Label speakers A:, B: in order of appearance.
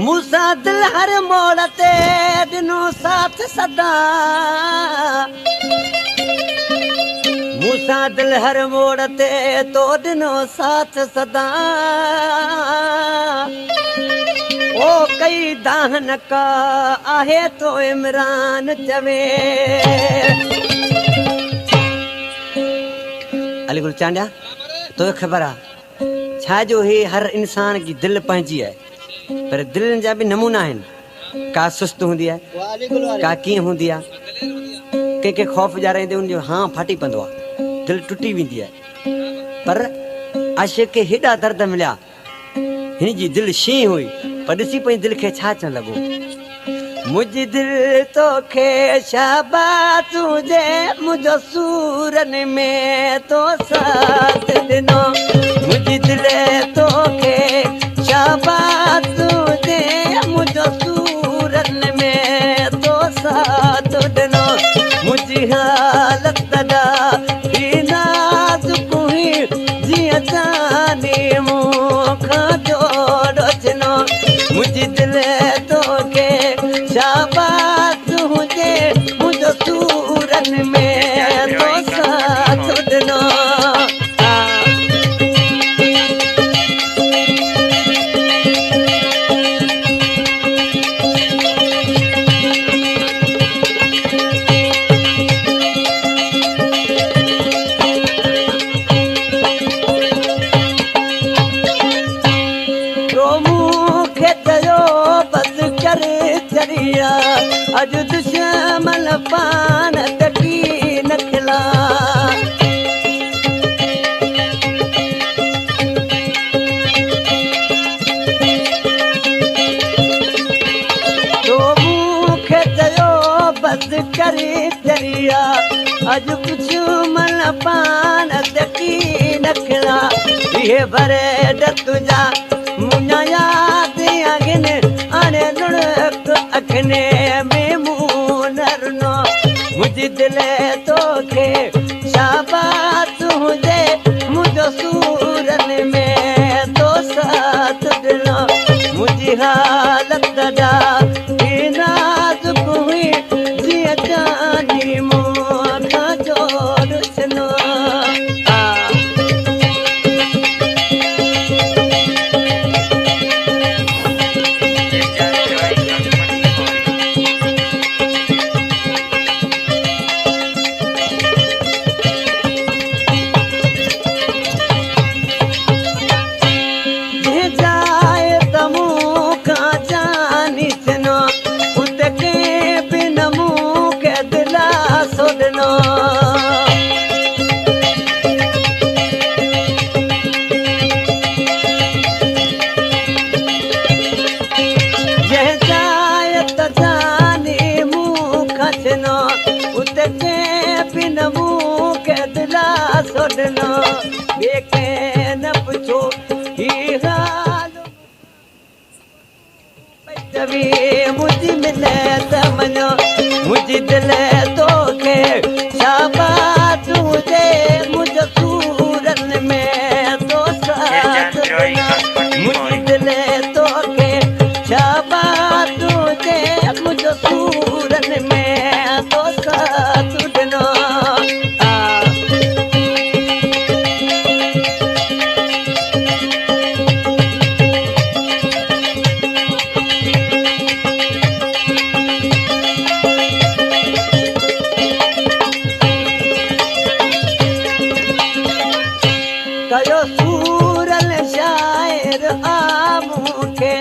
A: मूसा दिल हर मोड़ ते दिनो साथ सदा मूसा दिल हर मोड़ ते तो दिनो साथ सदा ओ कई दाहन का आहे तो इमरान चवे अली गुल चांडिया तो खबर आहे छा जो हे हर इंसान की दिल पंहिंजी आहे पर दिल जा भी नमूना आहिनि का सुस्त हूंदी आहे का कीअं हूंदी आहे कंहिंखे ख़ौफ़ ॼाराईंदे उनजो हाँ फाटी पवंदो आहे दिल टुटी वेंदी आहे पर आशिक़ खे हेॾा दर्द मिलिया हिन जी दिल शीं हुई पर ॾिसी पई दिल खे छा अचणु लॻो मुंहिंजी दिल तोखे शाबाश हुजे मुंहिंजो सूरनि में तो साथ ॾिनो मुंहिंजी दिल तोखे शाबाश हुजे मुंहिंजो सूरनि में तो साथ ॾिनो मुंहिंजी हालत ॾाढी नाज़ुक हुई जीअं जानी मूंखां जोड़ो चिनो मुंहिंजी दिल तोखे शाबाश हुजे मुंहिंजो सूरनि में तो साथ ॾिनो अज दुश्मन पान तकी नखला तो मूंखे चयो बस करे दरिया अज दुश्मन पान तकी नखला ये भरे तुझा मुन्ना याद आगिन आने लुढ़क अखने में मुनरनो मुझे दिल तोखे शाबाश हुजे मुझो सूरनि में तो साथ ॾिनो मुझी हालत ॾाढी नाज़ुक हुई जीअं जानी मूंखां जोड़ छनो मुझी मिले तमनो मुझी दिल तोखे शाबाश हुजे मुझो सूरनि में तो साथ ॾिनो मुझी दिल तोखे शाबाश हुजे मुझो सूरनि में तो साथ ॾिनो कयो सूरल शायर आ मूंखे